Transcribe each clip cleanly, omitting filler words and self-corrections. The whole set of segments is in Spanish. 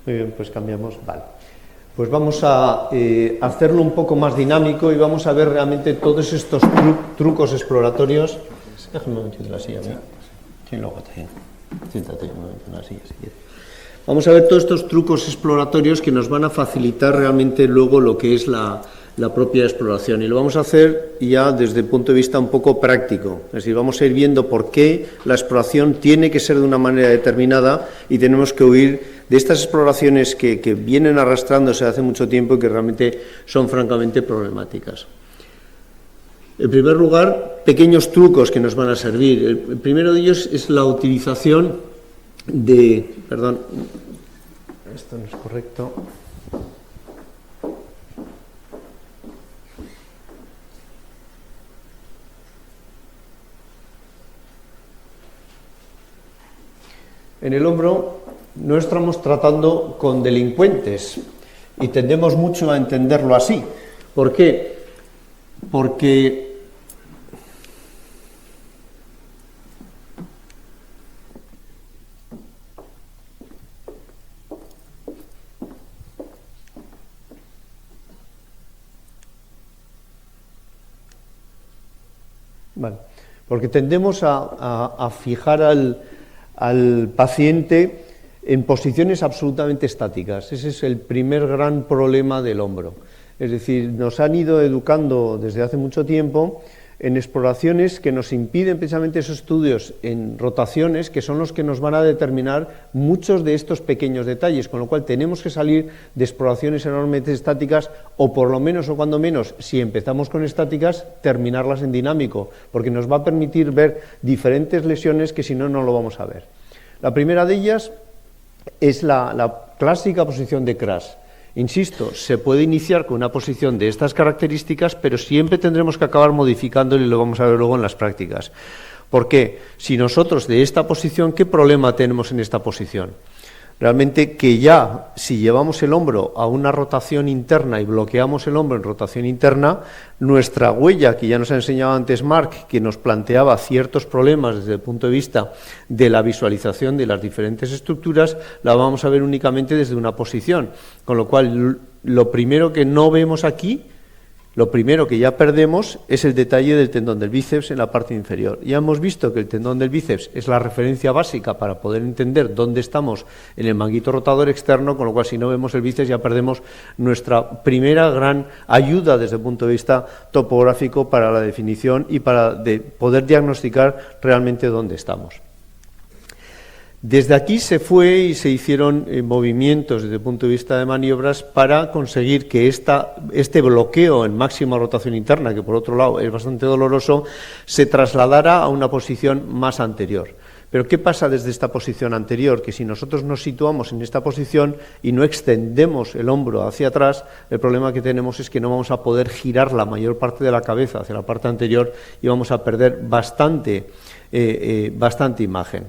Muy bien, pues cambiamos. Vale. Pues vamos a hacerlo un poco más dinámico y vamos a ver realmente todos estos trucos exploratorios. Déjame un momentito en la silla, ¿sí? Sí, luego te... Siéntate un momento en la silla, si quieres. Vamos a ver todos estos trucos exploratorios que nos van a facilitar realmente luego lo que es la propia exploración. Y lo vamos a hacer ya desde el punto de vista un poco práctico. Es decir, vamos a ir viendo por qué la exploración tiene que ser de una manera determinada y tenemos que huir de estas exploraciones que vienen arrastrándose hace mucho tiempo y que realmente son francamente problemáticas. En primer lugar, pequeños trucos que nos van a servir. El primero de ellos es la utilización de... Perdón, esto no es correcto. En el hombro no estamos tratando con delincuentes y tendemos mucho a entenderlo así. ¿Por qué? Porque tendemos a fijar al paciente en posiciones absolutamente estáticas. Ese es el primer gran problema del hombro. Es decir, nos han ido educando desde hace mucho tiempo en exploraciones que nos impiden precisamente esos estudios en rotaciones, que son los que nos van a determinar muchos de estos pequeños detalles, con lo cual tenemos que salir de exploraciones enormemente estáticas, o por lo menos, o cuando menos, si empezamos con estáticas, terminarlas en dinámico, porque nos va a permitir ver diferentes lesiones que si no, no lo vamos a ver. La primera de ellas es la clásica posición de crash. Insisto, se puede iniciar con una posición de estas características, pero siempre tendremos que acabar modificándolo y lo vamos a ver luego en las prácticas. ¿Por qué? Si nosotros de esta posición, ¿qué problema tenemos en esta posición? Realmente que ya, si llevamos el hombro a una rotación interna y bloqueamos el hombro en rotación interna, nuestra huella, que ya nos ha enseñado antes Marc, que nos planteaba ciertos problemas desde el punto de vista de la visualización de las diferentes estructuras, la vamos a ver únicamente desde una posición. Con lo cual, lo primero que no vemos aquí, lo primero que ya perdemos es el detalle del tendón del bíceps en la parte inferior. Ya hemos visto que el tendón del bíceps es la referencia básica para poder entender dónde estamos en el manguito rotador externo, con lo cual si no vemos el bíceps ya perdemos nuestra primera gran ayuda desde el punto de vista topográfico para la definición y para poder diagnosticar realmente dónde estamos. Desde aquí se fue y se hicieron movimientos desde el punto de vista de maniobras para conseguir que este bloqueo en máxima rotación interna, que por otro lado es bastante doloroso, se trasladara a una posición más anterior. Pero ¿qué pasa desde esta posición anterior? Que si nosotros nos situamos en esta posición y no extendemos el hombro hacia atrás, el problema que tenemos es que no vamos a poder girar la mayor parte de la cabeza hacia la parte anterior y vamos a perder bastante imagen.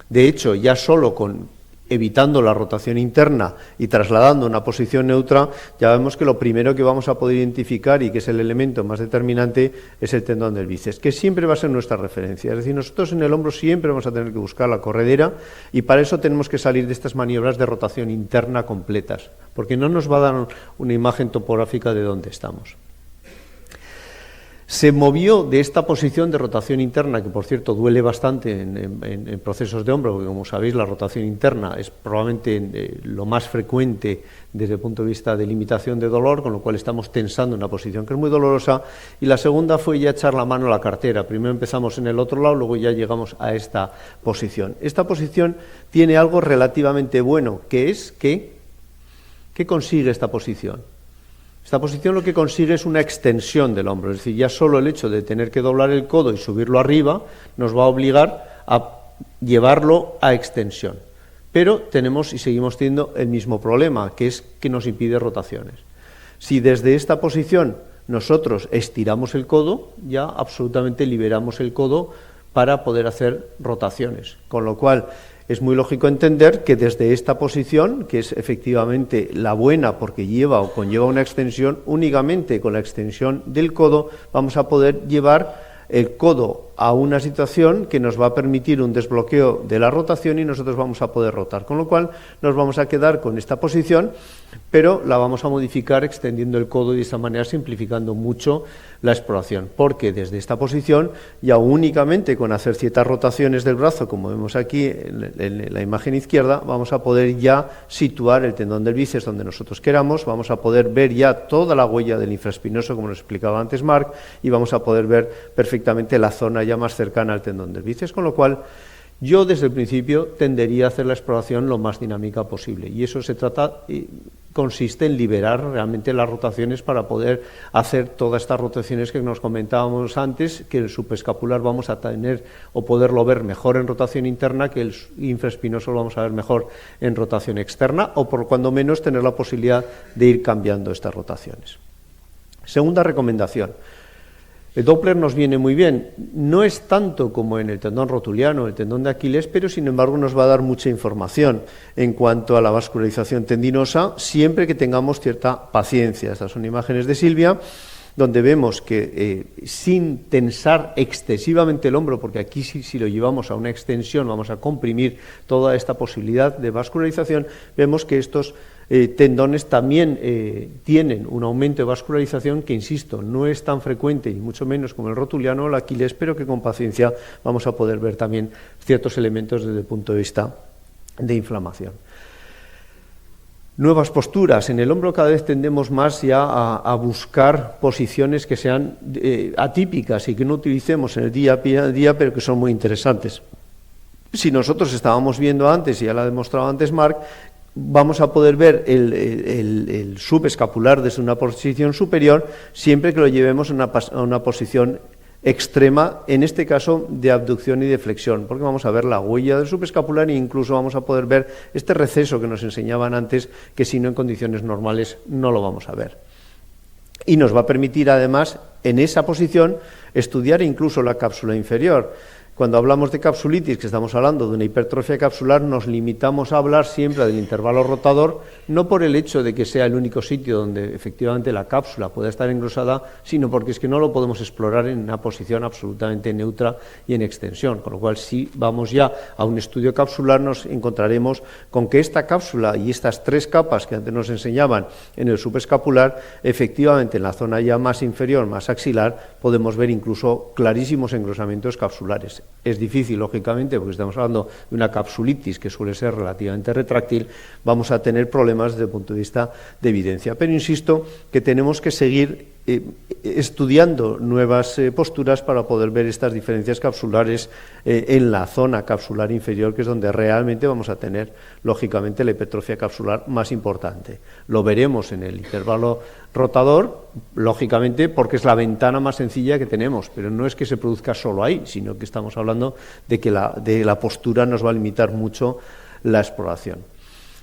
De hecho, ya solo evitando la rotación interna y trasladando una posición neutra, ya vemos que lo primero que vamos a poder identificar y que es el elemento más determinante es el tendón del bíceps, que siempre va a ser nuestra referencia. Es decir, nosotros en el hombro siempre vamos a tener que buscar la corredera y para eso tenemos que salir de estas maniobras de rotación interna completas, porque no nos va a dar una imagen topográfica de dónde estamos. Se movió de esta posición de rotación interna, que por cierto duele bastante en procesos de hombro, porque como sabéis la rotación interna es probablemente lo más frecuente desde el punto de vista de limitación de dolor, con lo cual estamos tensando una posición que es muy dolorosa, y la segunda fue ya echar la mano a la cartera. Primero empezamos en el otro lado, luego ya llegamos a esta posición. Esta posición tiene algo relativamente bueno, que es ¿qué consigue esta posición? Esta posición lo que consigue es una extensión del hombro, es decir, ya solo el hecho de tener que doblar el codo y subirlo arriba nos va a obligar a llevarlo a extensión. Pero tenemos y seguimos teniendo el mismo problema, que es que nos impide rotaciones. Si desde esta posición nosotros estiramos el codo, ya absolutamente liberamos el codo para poder hacer rotaciones, con lo cual es muy lógico entender que desde esta posición, que es efectivamente la buena porque lleva o conlleva una extensión, únicamente con la extensión del codo vamos a poder llevar el codo a una situación que nos va a permitir un desbloqueo de la rotación y nosotros vamos a poder rotar, con lo cual nos vamos a quedar con esta posición, pero la vamos a modificar extendiendo el codo y de esta manera simplificando mucho la exploración, porque desde esta posición ya únicamente con hacer ciertas rotaciones del brazo, como vemos aquí en la imagen izquierda, vamos a poder ya situar el tendón del bíceps donde nosotros queramos, vamos a poder ver ya toda la huella del infraespinoso, como nos explicaba antes Marc, y vamos a poder ver perfectamente la zona ya más cercana al tendón del bíceps, con lo cual yo desde el principio tendería a hacer la exploración lo más dinámica posible, y eso consiste en liberar realmente las rotaciones para poder hacer todas estas rotaciones que nos comentábamos antes, que el subescapular vamos a tener o poderlo ver mejor en rotación interna, que el infraespinoso lo vamos a ver mejor en rotación externa, o por cuando menos tener la posibilidad de ir cambiando estas rotaciones. Segunda recomendación. El Doppler nos viene muy bien, no es tanto como en el tendón rotuliano, el tendón de Aquiles, pero sin embargo nos va a dar mucha información en cuanto a la vascularización tendinosa, siempre que tengamos cierta paciencia. Estas son imágenes de Silvia, donde vemos que sin tensar excesivamente el hombro, porque aquí si lo llevamos a una extensión vamos a comprimir toda esta posibilidad de vascularización, vemos que estos tendones también tienen un aumento de vascularización que, insisto, no es tan frecuente y mucho menos como el rotuliano o el Aquiles, pero que con paciencia vamos a poder ver también ciertos elementos desde el punto de vista de inflamación. Nuevas posturas. En el hombro cada vez tendemos más ya a buscar posiciones que sean atípicas y que no utilicemos en el día a día, pero que son muy interesantes. Si nosotros estábamos viendo antes, y ya lo ha demostrado antes Marc, vamos a poder ver el subescapular desde una posición superior siempre que lo llevemos a una posición extrema, en este caso de abducción y de flexión, porque vamos a ver la huella del subescapular e incluso vamos a poder ver este receso que nos enseñaban antes, que si no en condiciones normales no lo vamos a ver. Y nos va a permitir además en esa posición estudiar incluso la cápsula inferior. Cuando hablamos de capsulitis, que estamos hablando de una hipertrofia capsular, nos limitamos a hablar siempre del intervalo rotador, no por el hecho de que sea el único sitio donde efectivamente la cápsula pueda estar engrosada, sino porque es que no lo podemos explorar en una posición absolutamente neutra y en extensión, con lo cual si vamos ya a un estudio capsular nos encontraremos con que esta cápsula y estas tres capas que antes nos enseñaban en el subescapular, efectivamente en la zona ya más inferior, más axilar, podemos ver incluso clarísimos engrosamientos capsulares. Es difícil, lógicamente, porque estamos hablando de una capsulitis que suele ser relativamente retráctil, vamos a tener problemas desde el punto de vista de evidencia. Pero insisto que tenemos que seguir estudiando nuevas posturas para poder ver estas diferencias capsulares en la zona capsular inferior, que es donde realmente vamos a tener, lógicamente, la hipertrofia capsular más importante. Lo veremos en el intervalo rotador, lógicamente, porque es la ventana más sencilla que tenemos, pero no es que se produzca solo ahí, sino que estamos hablando de que la postura nos va a limitar mucho la exploración.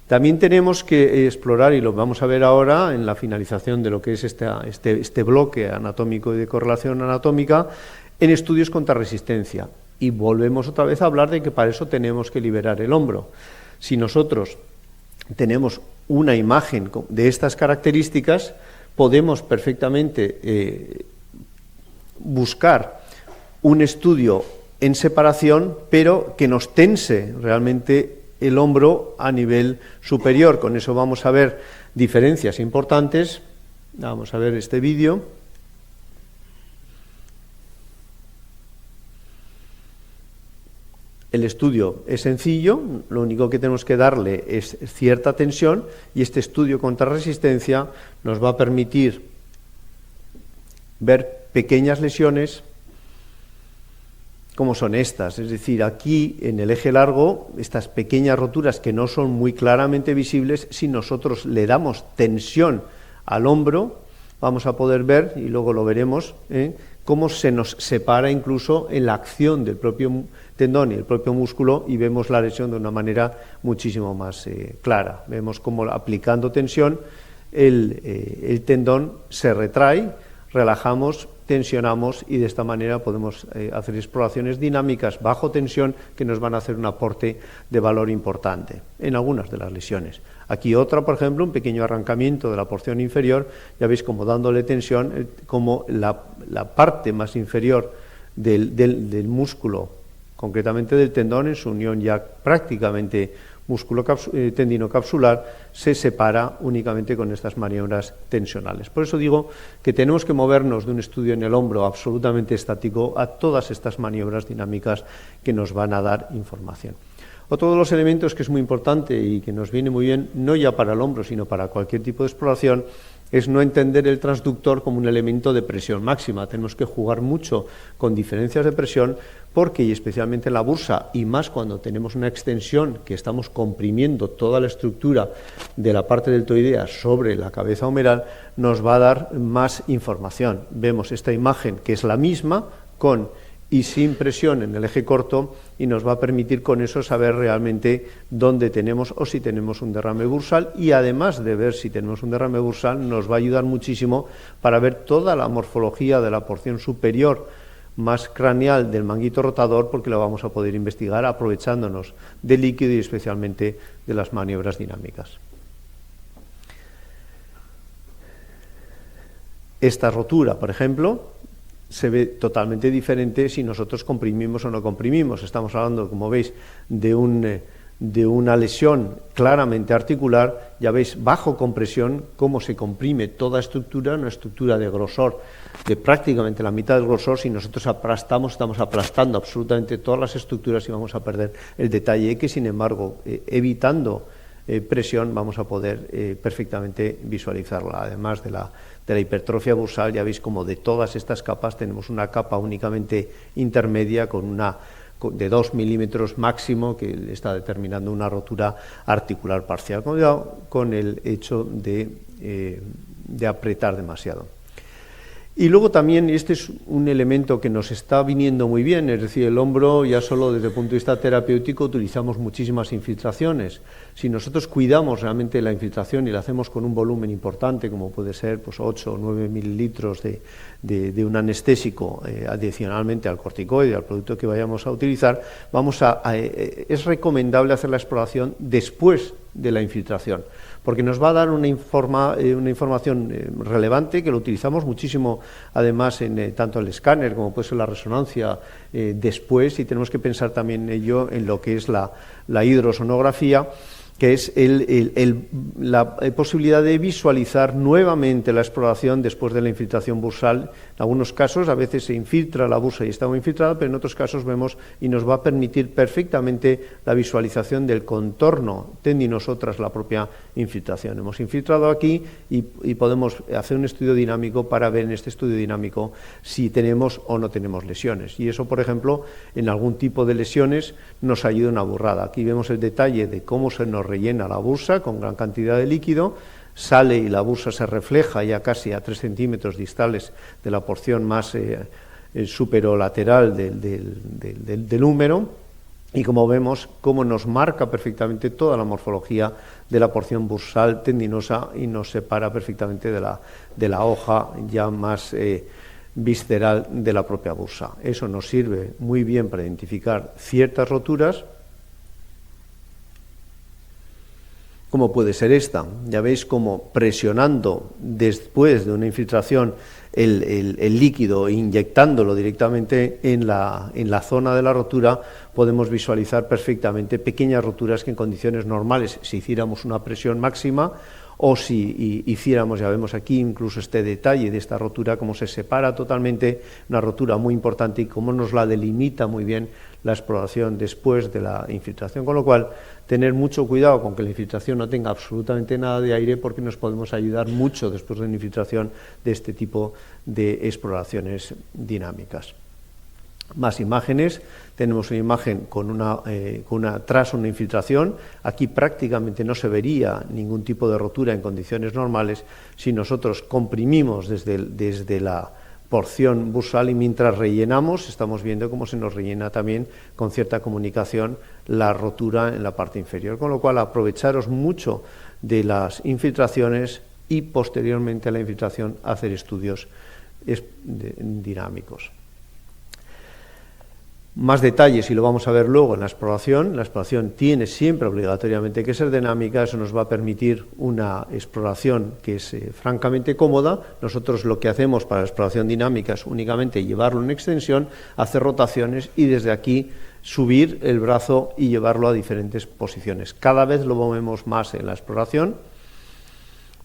También tenemos que explorar, y lo vamos a ver ahora en la finalización de lo que es este bloque anatómico y de correlación anatómica, en estudios contra resistencia. Y volvemos otra vez a hablar de que para eso tenemos que liberar el hombro. Si nosotros tenemos una imagen de estas características, podemos perfectamente buscar un estudio en separación, pero que nos tense realmente el hombro a nivel superior. Con eso vamos a ver diferencias importantes. Vamos a ver este vídeo. El estudio es sencillo, lo único que tenemos que darle es cierta tensión y este estudio contra resistencia nos va a permitir ver pequeñas lesiones como son estas, es decir, aquí en el eje largo, estas pequeñas roturas que no son muy claramente visibles, si nosotros le damos tensión al hombro, vamos a poder ver, y luego lo veremos, cómo se nos separa incluso en la acción del propio tendón y el propio músculo y vemos la lesión de una manera muchísimo más clara. Vemos cómo aplicando tensión el tendón se retrae, relajamos, tensionamos y de esta manera podemos hacer exploraciones dinámicas bajo tensión que nos van a hacer un aporte de valor importante en algunas de las lesiones. Aquí otra, por ejemplo, un pequeño arrancamiento de la porción inferior, ya veis como dándole tensión, como la parte más inferior del músculo, concretamente del tendón, en su unión ya prácticamente músculo tendinocapsular, se separa únicamente con estas maniobras tensionales. Por eso digo que tenemos que movernos de un estudio en el hombro absolutamente estático a todas estas maniobras dinámicas que nos van a dar información. Otro de los elementos que es muy importante y que nos viene muy bien, no ya para el hombro, sino para cualquier tipo de exploración, es no entender el transductor como un elemento de presión máxima. Tenemos que jugar mucho con diferencias de presión porque, y especialmente en la bursa, y más cuando tenemos una extensión que estamos comprimiendo toda la estructura de la parte deltoidea sobre la cabeza humeral, nos va a dar más información. Vemos esta imagen que es la misma con y sin presión en el eje corto y nos va a permitir con eso saber realmente dónde tenemos o si tenemos un derrame bursal, y además de ver si tenemos un derrame bursal nos va a ayudar muchísimo para ver toda la morfología de la porción superior más craneal del manguito rotador, porque lo vamos a poder investigar aprovechándonos del líquido y especialmente de las maniobras dinámicas. Esta rotura, por ejemplo, se ve totalmente diferente si nosotros comprimimos o no comprimimos. Estamos hablando, como veis, de una lesión claramente articular. Ya veis, bajo compresión, cómo se comprime toda estructura, una estructura de grosor de prácticamente la mitad del grosor. Si nosotros aplastamos, estamos aplastando absolutamente todas las estructuras y vamos a perder el detalle que, sin embargo, evitando presión, vamos a poder perfectamente visualizarla. Además de la hipertrofia bursal, ya veis como de todas estas capas tenemos una capa únicamente intermedia de 2 milímetros máximo, que está determinando una rotura articular parcial, con el hecho de apretar demasiado. Y luego también, este es un elemento que nos está viniendo muy bien, es decir, el hombro ya solo desde el punto de vista terapéutico utilizamos muchísimas infiltraciones. Si nosotros cuidamos realmente la infiltración y la hacemos con un volumen importante, como puede ser pues 8 o 9 mililitros de un anestésico adicionalmente al corticoide, al producto que vayamos a utilizar, es recomendable hacer la exploración después de la infiltración, porque nos va a dar una información relevante, que lo utilizamos muchísimo además en tanto el escáner como puede ser la resonancia después, y tenemos que pensar también en lo que es la hidrosonografía, que es la posibilidad de visualizar nuevamente la exploración después de la infiltración bursal. En algunos casos a veces se infiltra la bursa y está muy infiltrada, pero en otros casos vemos y nos va a permitir perfectamente la visualización del contorno tendinoso tras la propia infiltración. Hemos infiltrado aquí y podemos hacer un estudio dinámico para ver en este estudio dinámico si tenemos o no tenemos lesiones. Y eso, por ejemplo, en algún tipo de lesiones nos ayuda una burrada. Aquí vemos el detalle de cómo se nos rellena la bursa con gran cantidad de líquido, sale y la bursa se refleja ya casi a 3 centímetros distales de la porción más superolateral del húmero, y como vemos, cómo nos marca perfectamente toda la morfología de la porción bursal tendinosa y nos separa perfectamente de la hoja ya más visceral de la propia bursa. Eso nos sirve muy bien para identificar ciertas roturas, como puede ser esta. Ya veis cómo presionando después de una infiltración el líquido, inyectándolo directamente en la zona de la rotura, podemos visualizar perfectamente pequeñas roturas que en condiciones normales, si hiciéramos una presión máxima o si hiciéramos, ya vemos aquí incluso este detalle de esta rotura, cómo se separa totalmente, una rotura muy importante, y cómo nos la delimita muy bien la exploración después de la infiltración, con lo cual tener mucho cuidado con que la infiltración no tenga absolutamente nada de aire, porque nos podemos ayudar mucho después de una infiltración de este tipo de exploraciones dinámicas. Más imágenes. Tenemos una imagen tras una infiltración. Aquí prácticamente no se vería ningún tipo de rotura en condiciones normales si nosotros comprimimos desde la porción bursal, y mientras rellenamos estamos viendo cómo se nos rellena también con cierta comunicación la rotura en la parte inferior, con lo cual aprovecharos mucho de las infiltraciones y posteriormente a la infiltración hacer estudios dinámicos. Más detalles, y lo vamos a ver luego en la exploración. La exploración tiene siempre obligatoriamente que ser dinámica, eso nos va a permitir una exploración que es francamente cómoda. Nosotros lo que hacemos para la exploración dinámica es únicamente llevarlo en extensión, hacer rotaciones y desde aquí subir el brazo y llevarlo a diferentes posiciones. Cada vez lo movemos más en la exploración.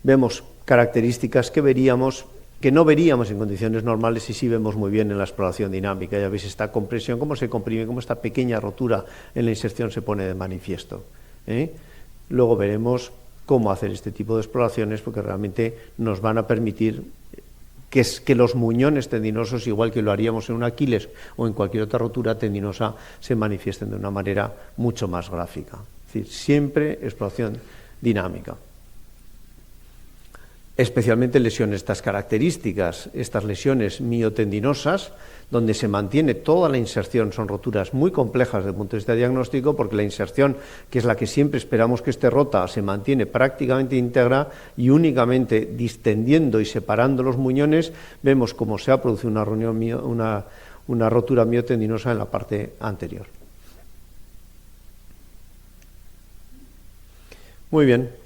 Vemos características que no veríamos en condiciones normales y sí vemos muy bien en la exploración dinámica. Ya veis esta compresión, cómo se comprime, cómo esta pequeña rotura en la inserción se pone de manifiesto. Luego veremos cómo hacer este tipo de exploraciones, porque realmente nos van a permitir que los muñones tendinosos, igual que lo haríamos en un Aquiles o en cualquier otra rotura tendinosa, se manifiesten de una manera mucho más gráfica. Es decir, siempre exploración dinámica. Especialmente lesiones de estas características, estas lesiones miotendinosas, donde se mantiene toda la inserción, son roturas muy complejas desde el punto de vista diagnóstico, porque la inserción, que es la que siempre esperamos que esté rota, se mantiene prácticamente íntegra y únicamente distendiendo y separando los muñones, vemos cómo se ha producido una rotura miotendinosa en la parte anterior. Muy bien.